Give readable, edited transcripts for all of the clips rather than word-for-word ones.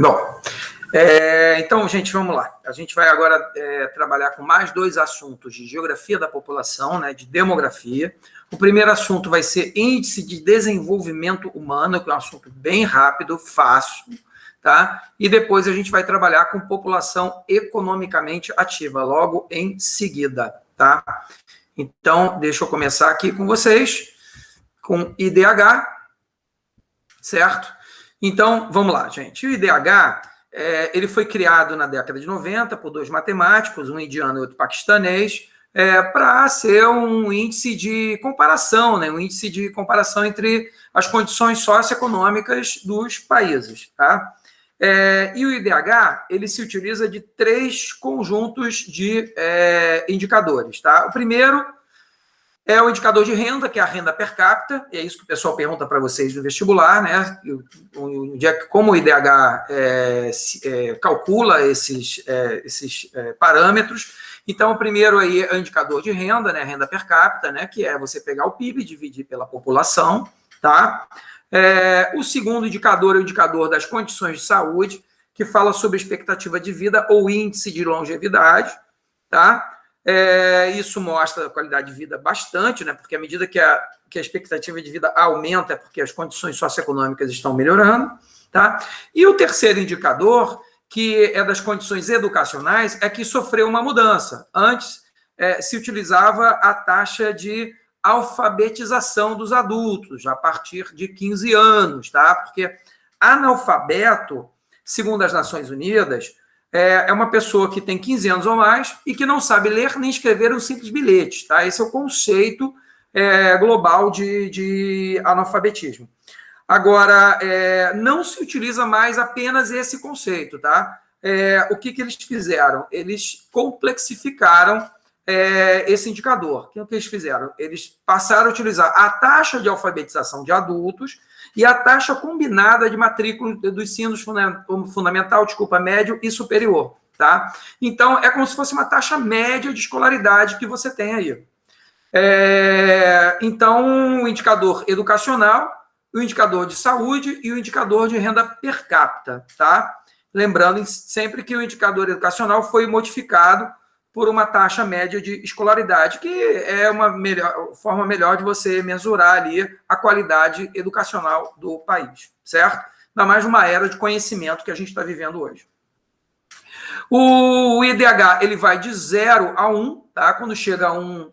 Bom, então, gente, vamos lá. A gente vai agora trabalhar com mais dois assuntos de geografia da população, né, de demografia. O primeiro assunto vai ser índice de desenvolvimento humano, que é um assunto bem rápido, fácil, tá? E depois a gente vai trabalhar com população economicamente ativa, logo em seguida, tá? Então, deixa eu começar aqui com vocês, com IDH, certo? Então, vamos lá, gente. O IDH, ele foi criado na década de 90 por dois matemáticos, um indiano e outro paquistanês, para ser um índice de comparação, né? Um índice de comparação entre as condições socioeconômicas dos países, tá? E o IDH, ele se utiliza de três conjuntos de indicadores, tá? O primeiro é o indicador de renda, que é a renda per capita, e é isso que o pessoal pergunta para vocês no vestibular, né? Como o IDH calcula esses parâmetros. Então, o primeiro aí é o indicador de renda, né? Renda per capita, né? Que é você pegar o PIB e dividir pela população, tá? O segundo indicador é o indicador das condições de saúde, que fala sobre expectativa de vida ou índice de longevidade, tá? Isso mostra a qualidade de vida bastante, né? Porque à medida que a expectativa de vida aumenta, é porque as condições socioeconômicas estão melhorando, tá? E o terceiro indicador, que é das condições educacionais, é que sofreu uma mudança. Antes se utilizava a taxa de alfabetização dos adultos, a partir de 15 anos, tá? Porque analfabeto, segundo as Nações Unidas, é uma pessoa que tem 15 anos ou mais e que não sabe ler nem escrever um simples bilhete, tá? Esse é o conceito global de analfabetismo. Agora, não se utiliza mais apenas esse conceito, tá? O que eles fizeram? Eles complexificaram esse indicador. O que eles fizeram? Eles passaram a utilizar a taxa de alfabetização de adultos e a taxa combinada de matrícula do ensino fundamental, médio e superior, tá? Então, é como se fosse uma taxa média de escolaridade que você tem aí. Então, o indicador educacional, o indicador de saúde e o indicador de renda per capita, tá? Lembrando sempre que o indicador educacional foi modificado por uma taxa média de escolaridade, que é uma forma melhor de você mensurar ali a qualidade educacional do país, certo? Ainda mais numa era de conhecimento que a gente está vivendo hoje. O IDH, ele vai de 0 a 1, tá? Quando chega a 1,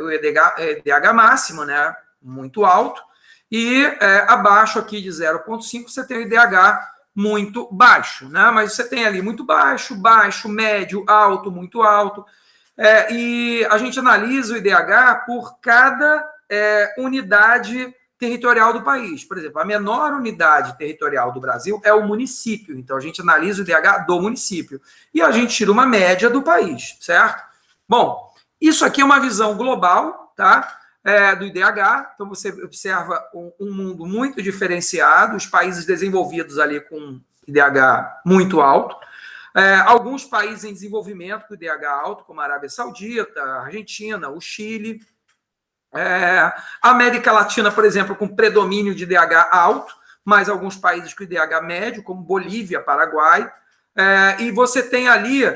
o IDH máximo, né? Muito alto, e abaixo aqui de 0,5, você tem o IDH muito baixo, né? Mas você tem ali muito baixo, baixo, médio, alto, muito alto. E a gente analisa o IDH por cada unidade territorial do país. Por exemplo, a menor unidade territorial do Brasil é o município. Então, a gente analisa o IDH do município. E a gente tira uma média do país, certo? Bom, isso aqui é uma visão global, tá? Do IDH. Então, você observa um mundo muito diferenciado, os países desenvolvidos ali com IDH muito alto, alguns países em desenvolvimento com IDH alto, como a Arábia Saudita, a Argentina, o Chile, a América Latina, por exemplo, com predomínio de IDH alto, mas alguns países com IDH médio, como Bolívia, Paraguai, e você tem ali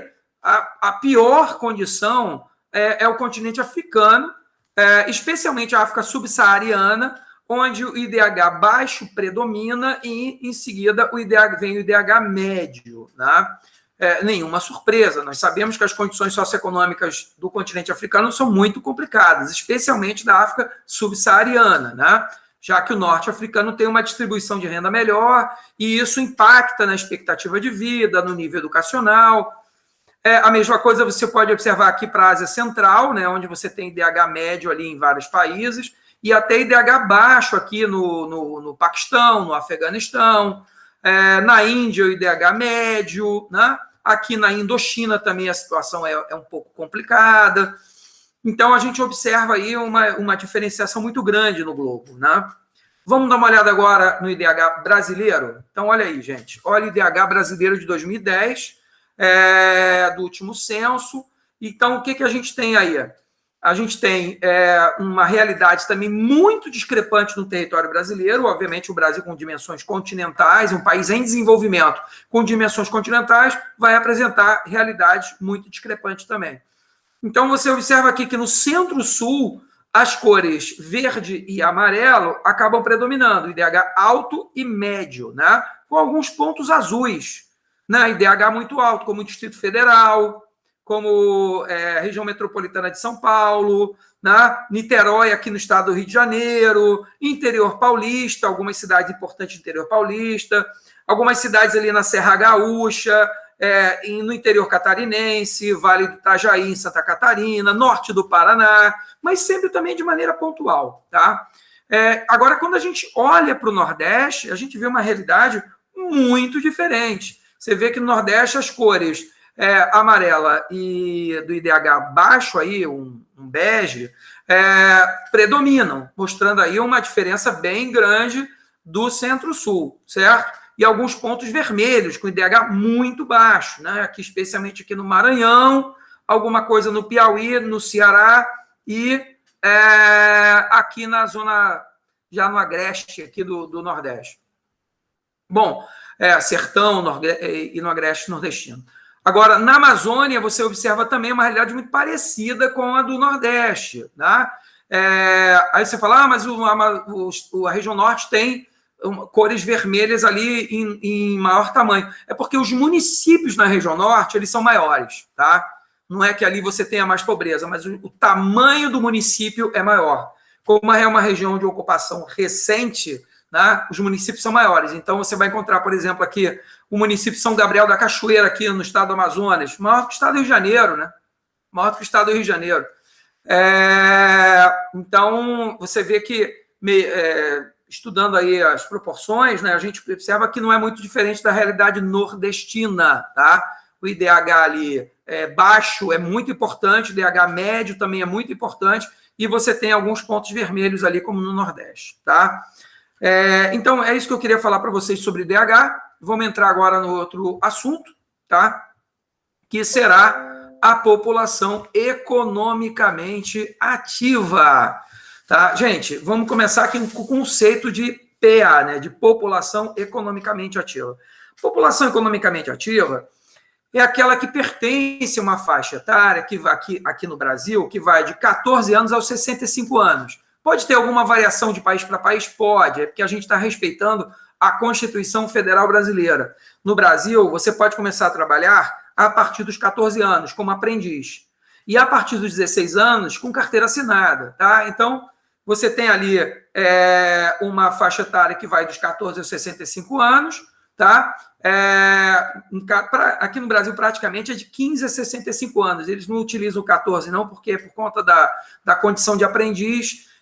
a pior condição é o continente africano, especialmente a África subsaariana, onde o IDH baixo predomina e, em seguida, vem o IDH médio. Né? Nenhuma surpresa, nós sabemos que as condições socioeconômicas do continente africano são muito complicadas, especialmente da África subsaariana, né? Já que o norte africano tem uma distribuição de renda melhor e isso impacta na expectativa de vida, no nível educacional. A mesma coisa você pode observar aqui para a Ásia Central, né, onde você tem IDH médio ali em vários países, e até IDH baixo aqui no Paquistão, no Afeganistão, na Índia o IDH médio, né? Aqui na Indochina também a situação é um pouco complicada. Então, a gente observa aí uma diferenciação muito grande no globo, né? Vamos dar uma olhada agora no IDH brasileiro? Então, olha aí, gente. Olha o IDH brasileiro de 2010, do último censo. Então, o que a gente tem aí? a gente tem uma realidade também muito discrepante no território brasileiro. Obviamente, o Brasil com dimensões continentais, um país em desenvolvimento com dimensões continentais, vai apresentar realidades muito discrepantes também. Então, você observa aqui que no centro-sul, as cores verde e amarelo acabam predominando, IDH alto e médio, né? Com alguns pontos azuis, né? IDH muito alto, como o Distrito Federal, como região metropolitana de São Paulo, né? Niterói, aqui no estado do Rio de Janeiro, interior paulista, algumas cidades importantes do interior paulista, algumas cidades ali na Serra Gaúcha, no interior catarinense, Vale do Itajaí, em Santa Catarina, norte do Paraná, mas sempre também de maneira pontual, tá? Agora, quando a gente olha para o Nordeste, a gente vê uma realidade muito diferente. Você vê que no Nordeste as cores amarela e do IDH baixo, aí, um bege, predominam, mostrando aí uma diferença bem grande do Centro-Sul, certo? E alguns pontos vermelhos, com IDH muito baixo, né? Aqui, especialmente aqui no Maranhão, alguma coisa no Piauí, no Ceará e aqui na zona, já no agreste aqui do Nordeste. Bom, sertão e no agreste nordestino. Agora, na Amazônia, você observa também uma realidade muito parecida com a do Nordeste, né? Aí você fala, mas a região norte tem cores vermelhas ali em maior tamanho. É porque os municípios na região norte, eles são maiores, tá? Não é que ali você tenha mais pobreza, mas o tamanho do município é maior. Como é uma região de ocupação recente, né, os municípios são maiores. Então, você vai encontrar, por exemplo, aqui o município São Gabriel da Cachoeira, aqui no estado do Amazonas, maior que o estado do Rio de Janeiro, né? Maior que o estado do Rio de Janeiro. Então, você vê que, estudando aí as proporções, né, a gente observa que não é muito diferente da realidade nordestina, tá? O IDH ali baixo é muito importante, o IDH médio também é muito importante, e você tem alguns pontos vermelhos ali, como no Nordeste, tá? Então, é isso que eu queria falar para vocês sobre IDH. Vamos entrar agora no outro assunto, tá? Que será a população economicamente ativa. Tá? Gente, vamos começar aqui com o conceito de PA, né? De população economicamente ativa. População economicamente ativa é aquela que pertence a uma faixa etária que aqui no Brasil, que vai de 14 anos aos 65 anos. Pode ter alguma variação de país para país? Pode, é porque a gente está respeitando a Constituição Federal Brasileira. No Brasil, você pode começar a trabalhar a partir dos 14 anos, como aprendiz. E a partir dos 16 anos, com carteira assinada. Tá? Então, você tem ali uma faixa etária que vai dos 14 aos 65 anos, tá? Aqui no Brasil, praticamente, é de 15 a 65 anos. Eles não utilizam o 14, não, porque por conta da condição de aprendiz,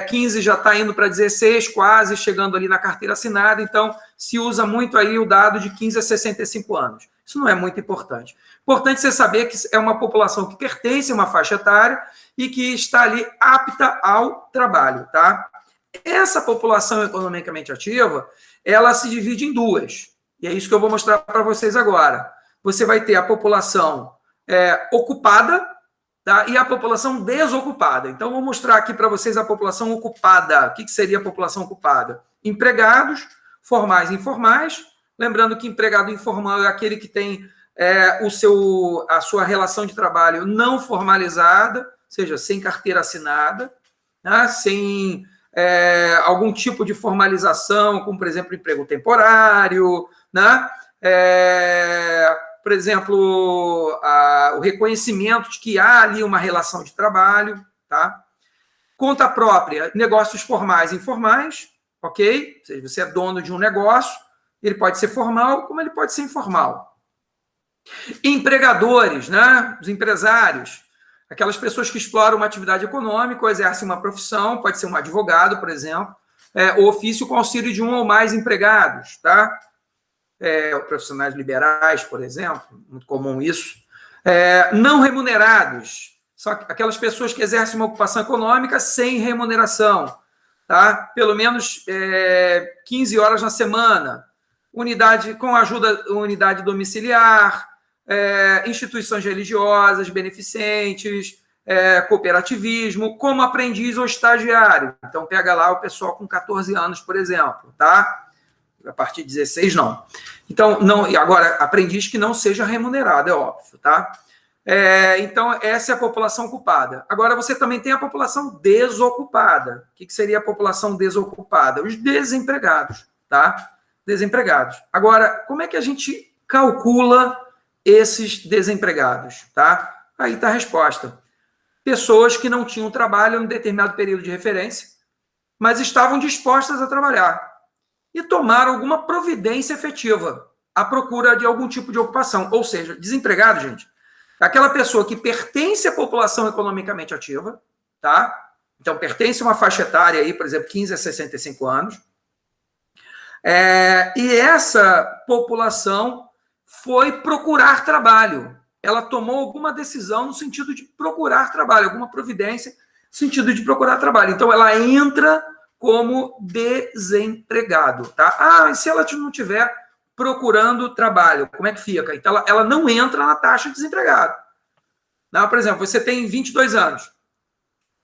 15 já está indo para 16, quase chegando ali na carteira assinada, então se usa muito aí o dado de 15 a 65 anos. Isso não é muito importante. Importante você saber que é uma população que pertence a uma faixa etária e que está ali apta ao trabalho, tá? Essa população economicamente ativa, ela se divide em duas, e é isso que eu vou mostrar para vocês agora. Você vai ter a população ocupada, tá? E a população desocupada. Então, vou mostrar aqui para vocês a população ocupada. O que seria a população ocupada? Empregados, formais e informais. Lembrando que empregado informal é aquele que tem a sua relação de trabalho não formalizada, ou seja, sem carteira assinada, né? Sem algum tipo de formalização, como, por exemplo, emprego temporário, né? Por exemplo, o reconhecimento de que há ali uma relação de trabalho, tá? Conta própria, negócios formais e informais, ok? Ou seja, você é dono de um negócio, ele pode ser formal, como ele pode ser informal. Empregadores, né? Os empresários, aquelas pessoas que exploram uma atividade econômica ou exercem uma profissão, pode ser um advogado, por exemplo, ou ofício com auxílio de um ou mais empregados, tá? Profissionais liberais, por exemplo, muito comum isso. Não remunerados, são aquelas pessoas que exercem uma ocupação econômica sem remuneração, tá? Pelo menos 15 horas na semana, unidade domiciliar, instituições religiosas, beneficentes, cooperativismo, como aprendiz ou estagiário. Então, pega lá o pessoal com 14 anos, por exemplo, tá? A partir de 16, não. Então, não, agora, aprendiz que não seja remunerado, é óbvio, tá? Então, essa é a população ocupada. Agora, você também tem a população desocupada. O que seria a população desocupada? Os desempregados, tá? Desempregados. Agora, como é que a gente calcula esses desempregados, tá? Aí está a resposta. Pessoas que não tinham trabalho em um determinado período de referência, mas estavam dispostas a trabalhar e tomaram alguma providência efetiva à procura de algum tipo de ocupação. Ou seja, desempregado, gente, é aquela pessoa que pertence à população economicamente ativa, tá? Então, pertence a uma faixa etária aí, por exemplo, 15 a 65 anos. E essa população foi procurar trabalho. Ela tomou alguma decisão no sentido de procurar trabalho, alguma providência no sentido de procurar trabalho. Então, ela entra como desempregado, tá? E se ela não estiver procurando trabalho, como é que fica? Então, ela não entra na taxa de desempregado. Não, por exemplo, você tem 22 anos,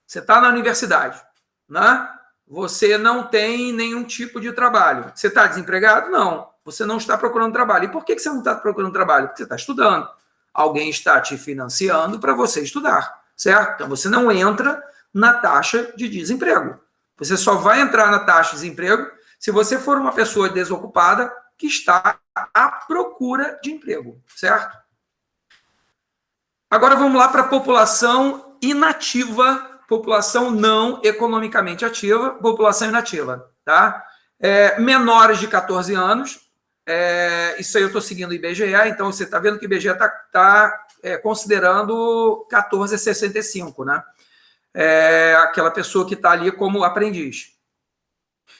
você está na universidade, né? Você não tem nenhum tipo de trabalho. Você está desempregado? Não. Você não está procurando trabalho. E por que você não está procurando trabalho? Porque você está estudando. Alguém está te financiando para você estudar, certo? Então, você não entra na taxa de desemprego. Você só vai entrar na taxa de desemprego se você for uma pessoa desocupada que está à procura de emprego, certo? Agora vamos lá para a população inativa, população não economicamente ativa, população inativa, tá? Menores de 14 anos, isso aí eu estou seguindo o IBGE, então você está vendo que o IBGE está considerando 14 a 65, né? Aquela pessoa que está ali como aprendiz.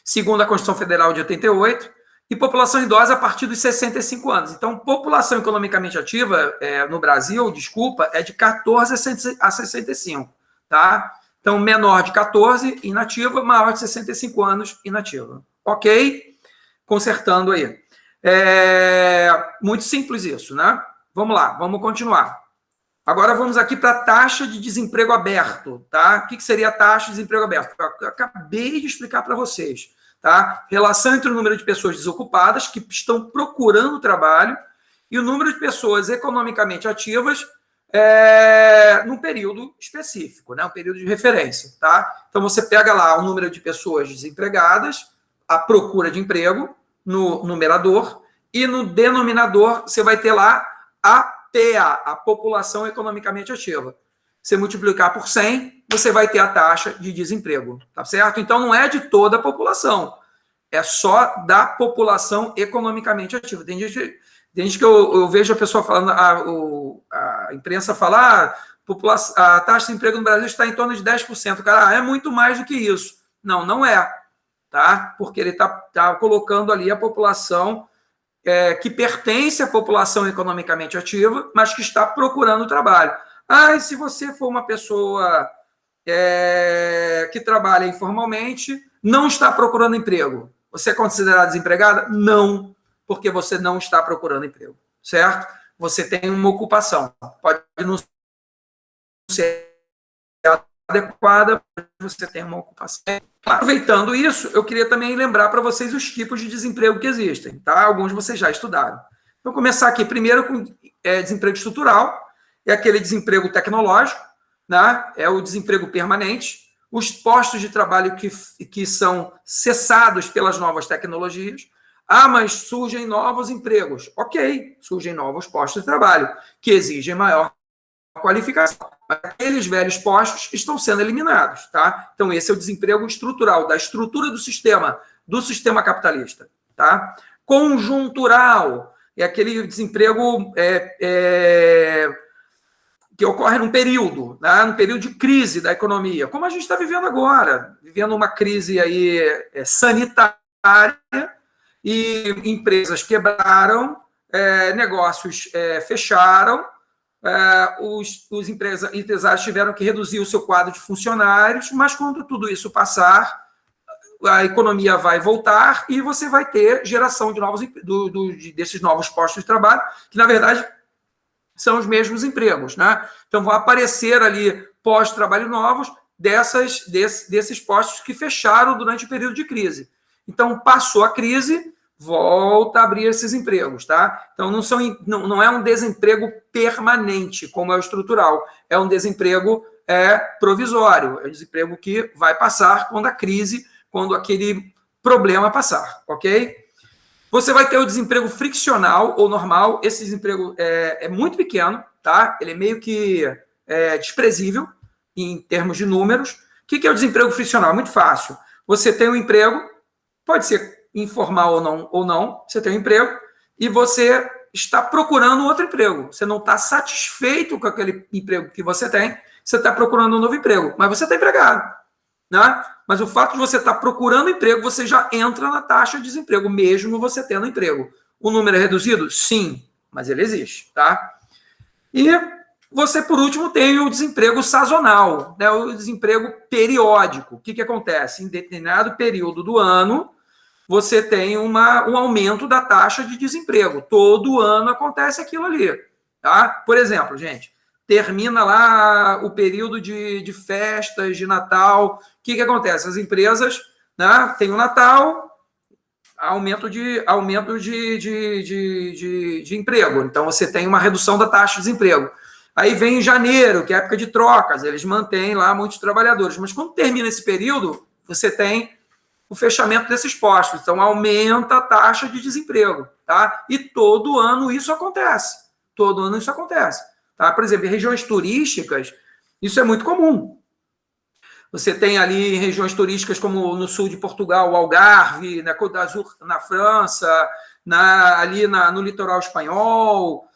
Segundo a Constituição Federal de 88, e população idosa a partir dos 65 anos. Então, população economicamente ativa no Brasil, desculpa, é de 14 a 65, tá? Então, menor de 14, inativa, maior de 65 anos, inativa. Ok? Consertando aí. Muito simples isso, né? Vamos lá, vamos continuar. Agora vamos aqui para a taxa de desemprego aberto, tá? O que seria a taxa de desemprego aberto? Eu acabei de explicar para vocês, tá? Relação entre o número de pessoas desocupadas que estão procurando trabalho e o número de pessoas economicamente ativas num período específico, né? Um período de referência, tá? Então você pega lá o número de pessoas desempregadas, a procura de emprego no numerador e no denominador você vai ter lá a PA, a população economicamente ativa. Você multiplicar por 100, você vai ter a taxa de desemprego, tá certo? Então, não é de toda a população, é só da população economicamente ativa. Tem gente que eu vejo a pessoa falando, a imprensa falar, a taxa de desemprego no Brasil está em torno de 10%. Cara, é muito mais do que isso. Não, não é, tá? Porque ele está colocando ali a população que pertence à população economicamente ativa, mas que está procurando trabalho. E se você for uma pessoa que trabalha informalmente, não está procurando emprego, você é considerado desempregada? Não, porque você não está procurando emprego, certo? Você tem uma ocupação, pode não ser adequada, mas você tem uma ocupação. Aproveitando isso, eu queria também lembrar para vocês os tipos de desemprego que existem, tá? Alguns vocês já estudaram. Vou começar aqui primeiro com desemprego estrutural, é aquele desemprego tecnológico, né? É o desemprego permanente, os postos de trabalho que são cessados pelas novas tecnologias. Mas surgem novos empregos. Ok, surgem novos postos de trabalho que exigem maior qualificação. Aqueles velhos postos estão sendo eliminados, tá? Então, esse é o desemprego estrutural, da estrutura do sistema capitalista, tá? Conjuntural, é aquele desemprego que ocorre num período, né? Num período de crise da economia, como a gente está vivendo agora, vivendo uma crise aí sanitária, e empresas quebraram, negócios fecharam, os empresários tiveram que reduzir o seu quadro de funcionários, mas quando tudo isso passar, a economia vai voltar e você vai ter geração de desses novos postos de trabalho, que, na verdade, são os mesmos empregos, né? Então, vão aparecer ali postos de trabalho novos desses postos que fecharam durante o período de crise. Então, passou a crise, volta a abrir esses empregos, tá? Então, não é um desemprego permanente, como é o estrutural, é um desemprego provisório, é um desemprego que vai passar quando aquele problema passar, ok? Você vai ter o desemprego friccional ou normal, esse desemprego é muito pequeno, tá? Ele é meio que desprezível em termos de números. O que é o desemprego friccional? É muito fácil. Você tem um emprego, pode ser informal ou não, você tem um emprego e você está procurando outro emprego. Você não está satisfeito com aquele emprego que você tem, você está procurando um novo emprego, mas você está empregado, né? Mas o fato de você estar procurando emprego, você já entra na taxa de desemprego, mesmo você tendo emprego. O número é reduzido? Sim, mas ele existe, tá? E você, por último, tem o desemprego sazonal, né? O desemprego periódico. O que acontece? Em determinado período do ano, você tem um aumento da taxa de desemprego. Todo ano acontece aquilo ali, tá? Por exemplo, gente, termina lá o período de festas, de Natal. O que acontece? As empresas, né, têm o Natal, aumento de emprego. Então, você tem uma redução da taxa de desemprego. Aí vem em janeiro, que é a época de trocas, eles mantêm lá muitos trabalhadores. Mas quando termina esse período, você tem o fechamento desses postos. Então, aumenta a taxa de desemprego, tá? E todo ano isso acontece. Todo ano isso acontece. Tá? Por exemplo, em regiões turísticas, isso é muito comum. Você tem ali regiões turísticas como no sul de Portugal, o Algarve, na Côte d'Azur, na França, no litoral espanhol.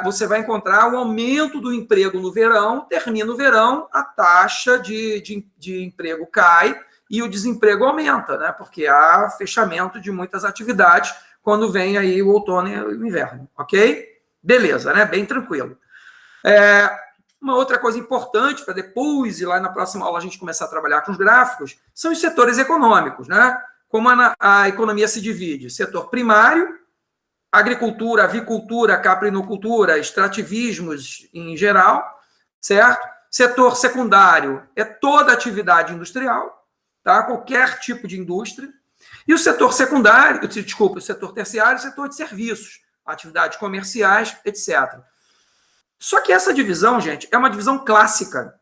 Você vai encontrar o aumento do emprego no verão, termina o verão, a taxa de emprego cai e o desemprego aumenta, né? Porque há fechamento de muitas atividades quando vem aí o outono e o inverno, ok? Beleza, né? Bem tranquilo. Uma outra coisa importante para depois, e lá na próxima aula a gente começar a trabalhar com os gráficos, são os setores econômicos, né? Como a economia se divide. Setor primário, agricultura, avicultura, caprinocultura, extrativismos em geral, certo? Setor secundário é toda atividade industrial, tá? Qualquer tipo de indústria. E o setor secundário, desculpa, o setor terciário, o setor de serviços, atividades comerciais, etc. Só que essa divisão, gente, é uma divisão clássica,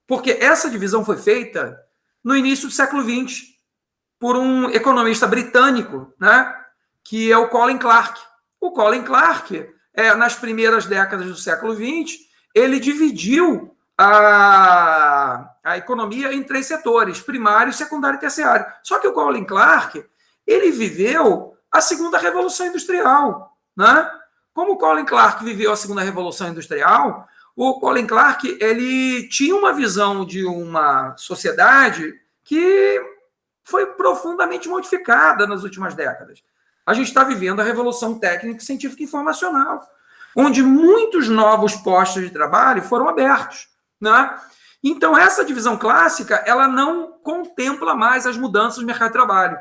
porque essa divisão foi feita no início do século XX por um economista britânico, né, que é o Colin Clark. O Colin Clark, nas primeiras décadas do século XX, ele dividiu a economia em 3 setores, primário, secundário e terciário. Só que o Colin Clark, ele viveu a segunda revolução industrial, né? Como o Colin Clark viveu a segunda revolução industrial, o Colin Clark ele tinha uma visão de uma sociedade que foi profundamente modificada nas últimas décadas. A gente está vivendo a revolução técnica, científica e informacional, onde muitos novos postos de trabalho foram abertos, né? Então, essa divisão clássica ela não contempla mais as mudanças no mercado de trabalho.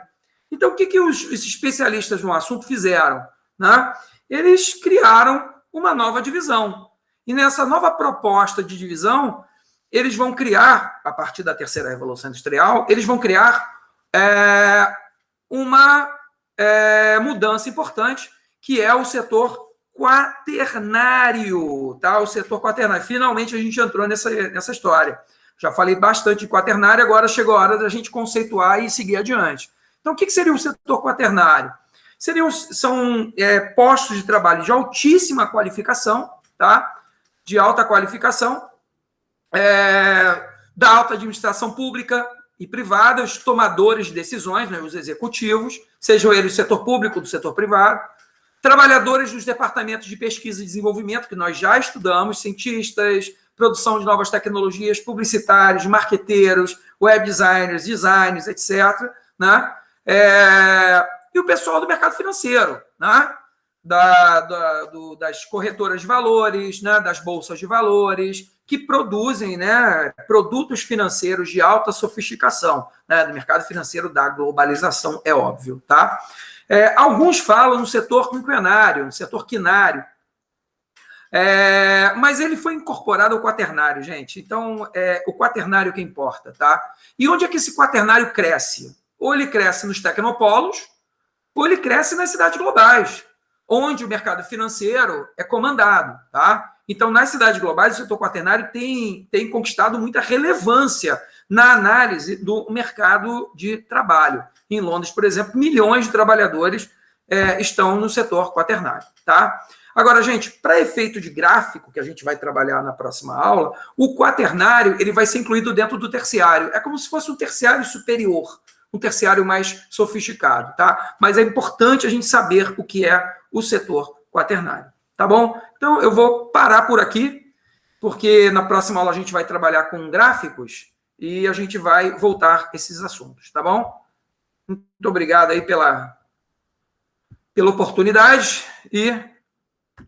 Então, o que os especialistas no assunto fizeram, né? Eles criaram uma nova divisão. E nessa nova proposta de divisão, eles vão criar, a partir da terceira revolução industrial, eles vão criar uma mudança importante, que é o setor quaternário. Tá? O setor quaternário. Finalmente a gente entrou nessa história. Já falei bastante de quaternário, agora chegou a hora da gente conceituar e seguir adiante. Então, o que seria o setor quaternário? São postos de trabalho de altíssima qualificação, tá? De alta qualificação, da alta administração pública e privada, os tomadores de decisões, né, os executivos, sejam eles do setor público ou do setor privado, trabalhadores dos departamentos de pesquisa e desenvolvimento, que nós já estudamos, cientistas, produção de novas tecnologias, publicitários, marqueteiros, web designers, etc., né? E o pessoal do mercado financeiro, né? Das corretoras de valores, né? Das bolsas de valores, que produzem, né, produtos financeiros de alta sofisticação, né? Do mercado financeiro da globalização, é óbvio, tá? Alguns falam no setor quinquenário, no setor quinário. Mas ele foi incorporado ao quaternário, gente. Então, o quaternário que importa, tá? E onde é que esse quaternário cresce? Ou ele cresce nos tecnopolos, ou ele cresce nas cidades globais, onde o mercado financeiro é comandado, tá? Então, nas cidades globais, o setor quaternário tem conquistado muita relevância na análise do mercado de trabalho. Em Londres, por exemplo, milhões de trabalhadores estão no setor quaternário, tá? Agora, gente, para efeito de gráfico, que a gente vai trabalhar na próxima aula, o quaternário ele vai ser incluído dentro do terciário. É como se fosse um terciário superior, um terciário mais sofisticado, tá? Mas é importante a gente saber o que é o setor quaternário, tá bom? Então, eu vou parar por aqui, porque na próxima aula a gente vai trabalhar com gráficos e a gente vai voltar a esses assuntos, tá bom? Muito obrigado aí pela oportunidade e